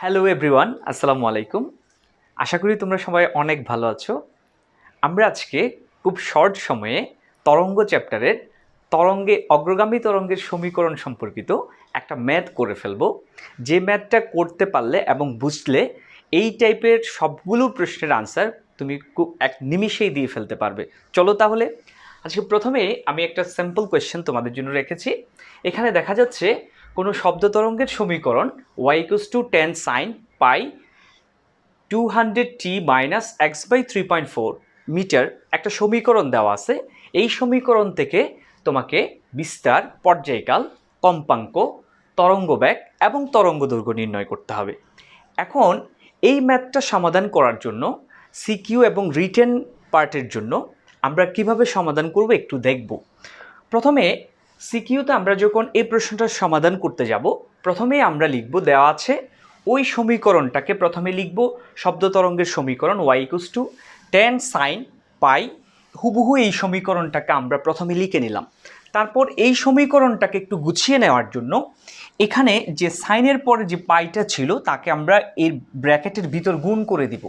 Hello everyone, আসসালামু আলাইকুম। আশা করি তোমরা সবাই অনেক ভালো আছো। আমরা আজকে খুব শর্ট সময়ে তরঙ্গ চ্যাপ্টারের অগ্রগামী তরঙ্গের সমীকরণ সম্পর্কিত একটা ম্যাথ করে ফেলবো। যে ম্যাথটা করতে পারলে এবং বুঝলে এই টাইপের সবগুলো প্রশ্নের আনসার তুমি খুব এক নিমিষেই দিয়ে ফেলতে পারবে। চলো তাহলে আজকে প্রথমে আমি একটা সিম্পল কোয়েশ্চেন তোমাদের জন্য রেখেছি। এখানে দেখা যাচ্ছে কোনো শব্দ তরঙ্গের সমীকরণ y = 10 sin pi 200t minus x/3.4 metre একটা সমীকরণ দেওয়া আছে। এই সমীকরণ থেকে তোমাকে বিস্তার, পর্যায়কাল, কম্পাঙ্ক, তরঙ্গবেগ এবং তরঙ্গদৈর্ঘ্য নির্ণয় করতে হবে। এখন এই ম্যাথটা সমাধান করার জন্য সিকিউ এবং রিটেন পার্টের জন্য আমরা কিভাবে সমাধান করব একটু দেখব। প্রথমে সিকিউতে আমরা যখন এই প্রশ্নটার সমাধান করতে যাব, প্রথমেই আমরা লিখব, দেওয়া আছে ওই সমীকরণটাকে প্রথমে লিখব শব্দ তরঙ্গের সমীকরণ y = 10 sin pi। হুবহু এই সমীকরণটাকে আমরা প্রথমে লিখে নিলাম। তারপর এই সমীকরণটাকে একটু গুছিয়ে নেওয়ার জন্য এখানে যে সাইনের পরে যে পাইটা ছিল তাকে আমরা এর ব্র্যাকেটের ভিতর গুণ করে দিব।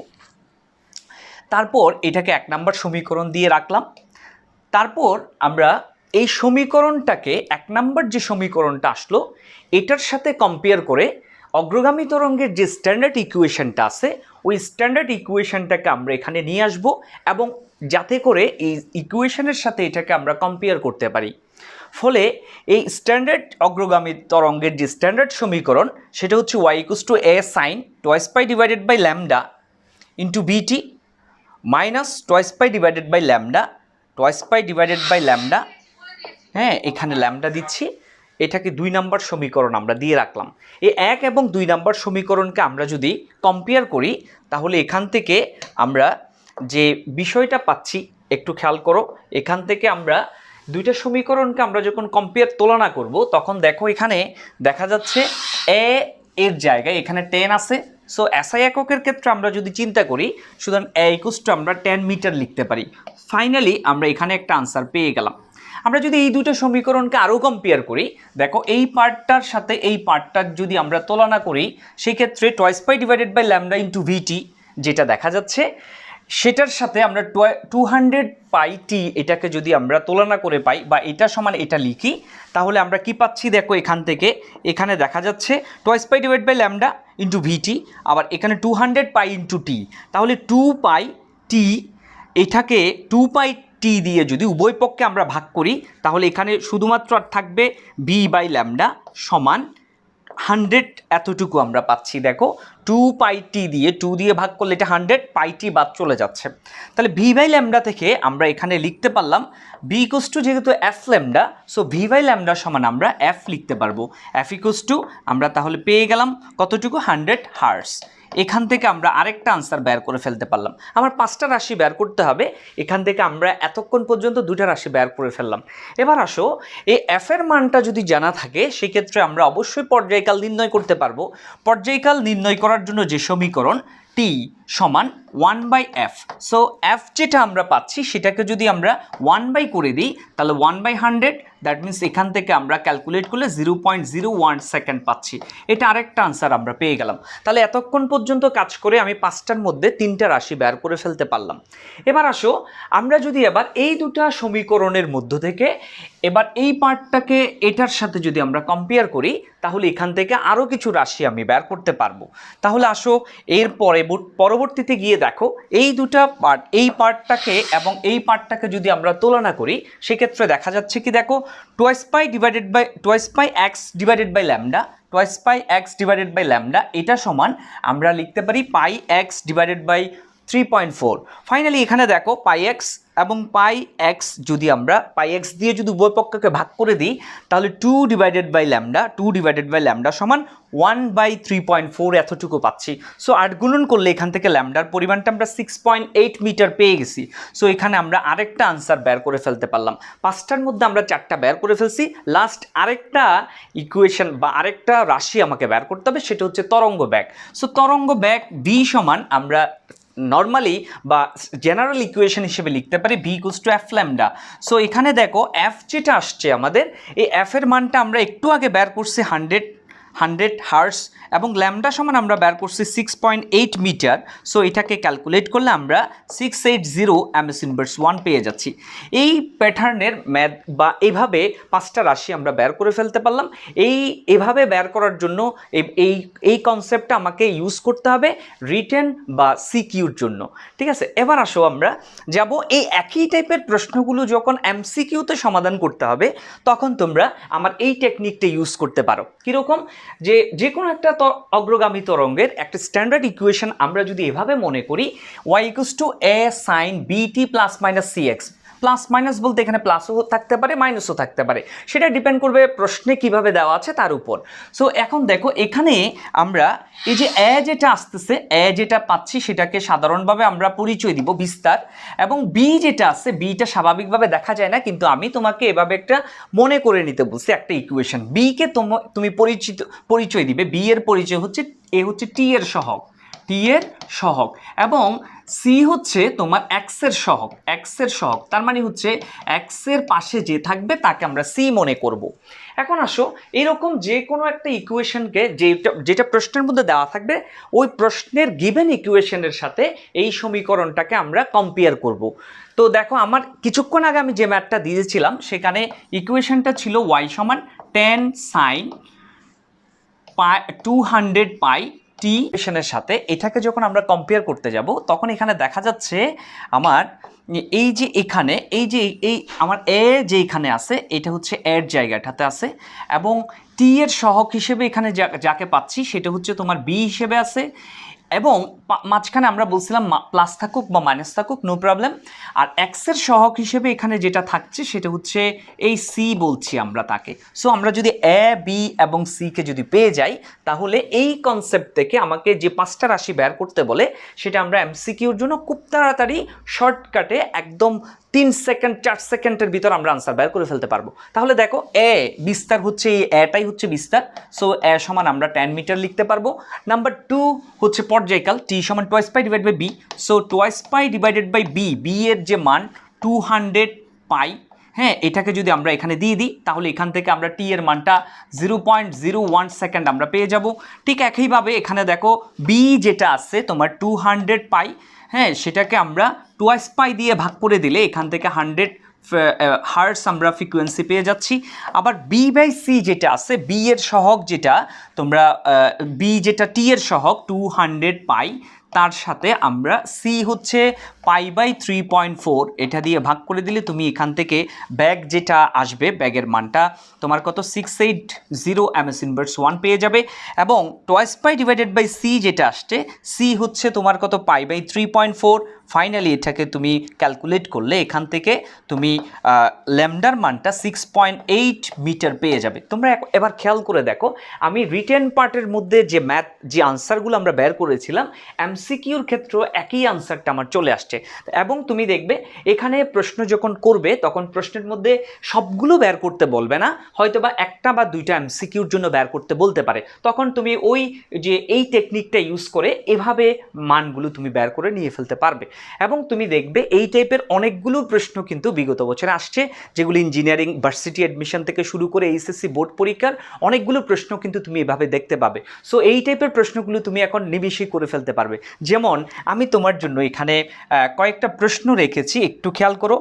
তারপর এটাকে 1 নম্বর সমীকরণ দিয়ে রাখলাম। তারপর আমরা এই সমীকরণটাকে 1 নম্বর যে সমীকরণটা আসলো এটার সাথে কম্পেয়ার করে অগ্রগামী তরঙ্গের যে স্ট্যান্ডার্ড ইকুয়েশনটা আছে ওই স্ট্যান্ডার্ড ইকুয়েশনটাকে আমরা এখানে নিয়ে আসব এবং যাতে করে এই ইকুয়েশনের সাথে এটাকে আমরা কম্পেয়ার করতে পারি। ফলে এই স্ট্যান্ডার্ড অগ্রগামী তরঙ্গের যে স্ট্যান্ডার্ড সমীকরণ সেটা হচ্ছে y = a sin 2 pi divided by lambda into bt minus 2 pi divided by lambda 2 pi divided by lambda। হ্যাঁ, এখানে ল্যামডা দিচ্ছি। এটাকে 2 নম্বর সমীকরণ আমরা দিয়ে রাখলাম। এই 1 এবং 2 নম্বর সমীকরণকে আমরা যদি কম্পেয়ার করি তাহলে এখান থেকে আমরা যে বিষয়টা পাচ্ছি একটু খেয়াল করো। এখান থেকে আমরা দুইটা সমীকরণকে আমরা যখন তুলনা করব তখন দেখো এখানে দেখা যাচ্ছে এ এর জায়গায় এখানে 10 আছে। সো এসআই এককের ক্ষেত্রে আমরা যদি চিন্তা করি সুতরাং a = আমরা 10 মিটার লিখতে পারি। ফাইনালি আমরা এখানে একটা আনসার পেয়ে গেলাম। আমরা যদি এই দুটো সমীকরণকে আরও কম্পেয়ার করি, দেখো এই পার্টটার সাথে এই পার্টটার যদি আমরা তুলনা করি সেই ক্ষেত্রে 2 pi divided by lambda into vt যেটা দেখা যাচ্ছে সেটার সাথে আমরা 200 pi t এটাকে যদি আমরা তুলনা করে পাই বা এটা সমান এটা লিখি তাহলে আমরা কি পাচ্ছি দেখো এখান থেকে এখানে দেখা যাচ্ছে 2 pi divided by lambda into vt, আবার এখানে 200 pi into t, তাহলে 2 pi t এটাকে 2 pi t দিয়ে যদি উভয় পক্ষে আমরা ভাগ করি তাহলে এখানে শুধুমাত্র আর থাকবে b/λ সমান 100 এতটুকু আমরা পাচ্ছি। দেখো 2 pi t দিয়ে 2 দিয়ে ভাগ করলে এটা 100, pi t বাদ চলে যাচ্ছে। তাহলে v/λ থেকে আমরা এখানে লিখতে পারলাম b = যেহেতু f ল্যামডা, সো v/λ সমান আমরা f লিখতে পারবো। f = আমরা তাহলে পেয়ে গেলাম কতটুকু 100 হার্টজ। এখান থেকে আমরা আরেকটা আনসার বের করে ফেলতে পারলাম। আমার 5টা রাশি বের করতে হবে, এখান থেকে আমরা এতক্ষণ পর্যন্ত 2টা রাশি বের করে ফেললাম। এবার আসো এই f এর মানটা যদি জানা থাকে সেক্ষেত্রে আমরা অবশ্যই পর্যায়কাল নির্ণয় করতে পারবো। পর্যায়কাল নির্ণয় করার জন্য যে সমীকরণ t সমান 1/f, সো f যেটা আমরা পাচ্ছি সেটাকে যদি আমরা 1 করে দিই তাহলে 1/100, দ্যাট মিনস এখান থেকে আমরা ক্যালকুলেট করলে 0.01 সেকেন্ড পাচ্ছি। এটা আরেকটা আনসার আমরা পেয়ে গেলাম। তাহলে এতক্ষণ পর্যন্ত কাজ করে আমি 5টার মধ্যে 3টা রাশি বের করে ফেলতে পারলাম। এবার আসো আমরা যদি এবার এই দুটা সমীকরণের মধ্য থেকে এবার এই পার্টটাকে এটার সাথে যদি আমরা কম্পেয়ার করি তাহলে এখান থেকে আরও কিছু রাশি আমি বের করতে পারবো। তাহলে আসো এর পরবর্তীতে গিয়ে দেখো এই দুটা পার্ট, এই পার্টটাকে এবং এই পার্টটাকে যদি আমরা তুলনা করি সেক্ষেত্রে দেখা যাচ্ছে কি দেখো 2 pi x divided by lambda 2 pi x divided by lambda এটা সমান আমরা লিখতে পারি pi x divided by 3.4। Finally এখানে দেখো pi x এবং pi x যদি আমরা pi x দিয়ে যদি উভয় পক্ষকে ভাগ করে দিই তাহলে 2 divided by lambda সমান 1/3.4 এতটুকু পাচ্ছি। সো 8 গুণন করলে এখান থেকে ল্যামডার পরিমাণটা আমরা 6.8 মিটার পেয়ে গেছি। সো এখানে আমরা আরেকটা আনসার বের করে ফেলতে পারলাম। 5টার মধ্যে আমরা 4টা বের করে ফেলছি। লাস্ট আরেকটা ইকুয়েশন বা আরেকটা রাশি আমাকে বের করতে হবে, সেটা হচ্ছে তরঙ্গ বেগ। সো তরঙ্গ বেগ v সমান আমরা নর্মালি বা জেনারেল ইকুয়েশন হিসেবে লিখতে পারি v = f ল্যামডা। সো এখানে দেখো f যেটা আসছে আমাদের এই f এর মানটা আমরা একটু আগে বের করছি 100 100 হার্স এবং ল্যামডা সমান আমরা বের করছি 6.8 মিটার। সো এটাকে ক্যালকুলেট করলে আমরা 680 ms ইনভার্স 1 পেয়ে যাচ্ছি। এই প্যাটার্নের ম্যাথ বা এইভাবে 5টা রাশি আমরা বের করে ফেলতে পারলাম। এভাবে বের করার জন্য এই কনসেপ্টটা আমাকে ইউজ করতে হবে রিটেন বা সিকিউর জন্য, ঠিক আছে। এবার আসো আমরা যাব এই একই টাইপের প্রশ্নগুলো যখন এমসিকিউতে সমাধান করতে হবে তখন তোমরা আমার এই টেকনিকটা ইউজ করতে পারো। কীরকম, যে কোনো একটা অগ্রগামী তরঙ্গের একটা স্ট্যান্ডার্ড ইকুয়েশন আমরা যদি এভাবে মনে করি y = a sin bt plus minus cx। Plus minus বলতে এখানে প্লাসও থাকতে পারে মাইনাসও থাকতে পারে, সেটা ডিপেন্ড করবে প্রশ্নে কিভাবে দেওয়া আছে তার উপর। সো এখন দেখো এখানে আমরা এই যে এ যেটা আসতেছে, এ যেটা পাচ্ছি সেটাকে সাধারণভাবে আমরা পরিচয় দিব বিস্তার, এবং বি যেটা আছে বিটা স্বাভাবিকভাবে দেখা যায় না, কিন্তু আমি তোমাকে এভাবে একটা মনে করে নিতে বলছি একটা ইকুয়েশন। বিকে তুমি পরিচয় দিবে, বি এর পরিচয় হচ্ছে এ হচ্ছে টি এর সহগ, টি এর সহগ, এবং সি হচ্ছে তোমার এক্স এর সহগ, এক্স এর সহগ, তার মানে হচ্ছে এক্স এর পাশে যে থাকবে তাকে আমরা সি মনে করব। এখন আসো এরকম যে কোনো একটা ইকুয়েশনকে যেটা প্রশ্নের মধ্যে দেওয়া থাকবে ওই প্রশ্নের গিভেন ইকুয়েশনের সাথে এই সমীকরণটাকে আমরা কম্পেয়ার করব। তো দেখো আমার কিছুক্ষণ আগে আমি যে ম্যাথটা দিয়েছিলাম সেখানে ইকুয়েশনটা ছিল y সমান 10 sin 200 পাই টি ইকুয়েশনের সাথে। এটাকে যখন আমরা কম্পেয়ার করতে যাব তখন এখানে দেখা যাচ্ছে আমার এই যে এখানে এই আমার এ যে এখানে আছে এটা হচ্ছে এর জায়গাটাতে আছে, এবং টি এর সহগ হিসেবে এখানে যাকে পাচ্ছি সেটা হচ্ছে তোমার বি হিসেবে আছে, এবং মাঝখানে আমরা বলছিলাম প্লাস থাকুক বা মাইনাস থাকুক নো প্রবলেম। আর এক্সের সহগ হিসেবে এখানে যেটা থাকছে সেটা হচ্ছে এই সি বলছি আমরা তাকে। সো আমরা যদি এ বি এবং সিকে যদি পেয়ে যাই তাহলে এই কনসেপ্ট থেকে আমাকে যে 5টা রাশি বের করতে বলে সেটা আমরা এমসিকিউর জন্য খুব তাড়াতাড়ি শর্টকাটে একদম 3 সেকেন্ড 4 সেকেন্ডের ভিতর আমরা আনসার বের করে ফেলতে পারবো। তাহলে দেখো এ বিস্তার হচ্ছে এই এটাই হচ্ছে বিস্তার, সো এ সমান আমরা 10 মিটার লিখতে পারবো। নাম্বার 2 হচ্ছে পর্যায়কাল, টি সমান twice pi divide by b, so twice pi divided by b, b এর যে মান 200 পাই, হ্যাঁ এটাকে যদি আমরা এখানে দিয়ে দিই তাহলে এখান থেকে আমরা টি এর মানটা 0.01 সেকেন্ড আমরা পেয়ে যাব। ঠিক একইভাবে এখানে দেখো বি যেটা আছে তোমার 200 পাই, হ্যাঁ সেটাকে আমরা টুয়াইস পাই দিয়ে ভাগ করে দিলে এখান থেকে 100 হার্টস আমরা ফ্রিকোয়েন্সি পেয়ে যাচ্ছি। আবার বি বাই সি যেটা আছে, বি এর সহগ যেটা তোমরা বি যেটা টি এর সহগ 200 পাই, তার সাথে আমরা সি হচ্ছে পাই বাই 3.4, এটা দিয়ে ভাগ করে দিলে তুমি এখান থেকে ব্যাগ যেটা আসবে ব্যাগের মানটা তোমার কত 680 ms ইনভার্স 1 পেয়ে যাবে, এবং twice pi divided by c যেটা আসছে সি হচ্ছে তোমার কত পাই বাই 3.4। ফাইনালি এটাকে তুমি ক্যালকুলেট করলে এখান থেকে তুমি ল্যামডার মানটা 6.8 মিটার পেয়ে যাবে। তোমরা এবার খেয়াল করে দেখো আমি রিটেন পার্টের মধ্যে যে ম্যাথ যে আনসারগুলো আমরা বের করেছিলাম এমসিকিউর ক্ষেত্রেও একই আনসারটা আমার চলে আসছে, এবং তুমি দেখবে এখানে প্রশ্ন যখন করবে তখন প্রশ্নের মধ্যে সবগুলো বের করতে বলবে না, হয়তো বা একটা বা দুইটা এমসিকিউর জন্য বের করতে বলতে পারে, তখন তুমি ওই যে এই টেকনিকটা ইউজ করে এভাবে মানগুলো তুমি বের করে নিয়ে ফেলতে পারবে। এবং তুমি দেখবে এই টাইপের অনেকগুলো প্রশ্ন কিন্তু বিগত বছরে আসছে, যেগুলো ইঞ্জিনিয়ারিং ভার্সিটি অ্যাডমিশন থেকে শুরু করে এইচএসসি বোর্ড পরীক্ষার অনেকগুলো প্রশ্ন কিন্তু তুমি এভাবে দেখতে পাবে। সো এই টাইপের প্রশ্নগুলো তুমি এখন নিমিষেই করে ফেলতে পারবে। যেমন আমি তোমার জন্য এখানে কয়েকটা প্রশ্ন রেখেছি, একটু খেয়াল করো।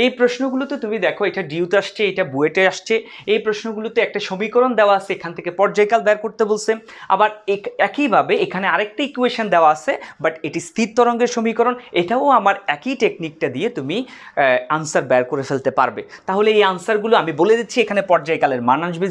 এই প্রশ্নগুলোতে তুমি দেখো এটা ডিউতে আসছে, এটা বুয়েটে আসছে। এই প্রশ্নগুলোতে একটা সমীকরণ দেওয়া আছে, এখান থেকে পর্যায়কাল বের করতে বলছে। আবার একইভাবে এখানে আরেকটা ইকুয়েশন দেওয়া আছে, বাট এটি স্থির তরঙ্গের সমীকরণ, এটাও আমার একই টেকনিকটা দিয়ে তুমি আনসার বের করে ফেলতে পারবে। তাহলে এই আনসারগুলো আমি বলে দিচ্ছি, এখানে পর্যায়কালের মান আসবে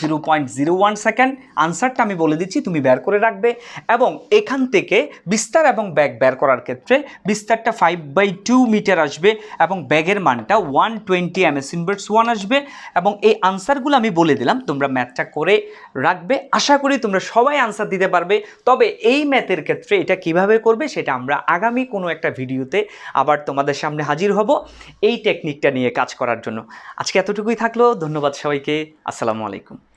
0.01 সেকেন্ড। আনসারটা আমি বলে দিচ্ছি, তুমি বের করে রাখবে। এবং এখান থেকে বিস্তার এবং ব্যাগ বের করার ক্ষেত্রে বিস্তারটা 5/2 মিটার আসবে এবং ব্যাগের মানটা 120 ms ইনভার্স 1 আসবে। এবং এই আনসারগুলো আমি বলে দিলাম, তোমরা ম্যাথটা করে রাখবে। আশা করি তোমরা সবাই আনসার দিতে পারবে। তবে এই ম্যাথের ক্ষেত্রে এটা কিভাবে করবে সেটা আমরা আগামী কোনো একটা ভিডিওতে আবার তোমাদের সামনে হাজির হব এই টেকনিকটা নিয়ে কাজ করার জন্য। আজকে এতটুকুই থাকলো, ধন্যবাদ সবাইকে, আসসালামু আলাইকুম।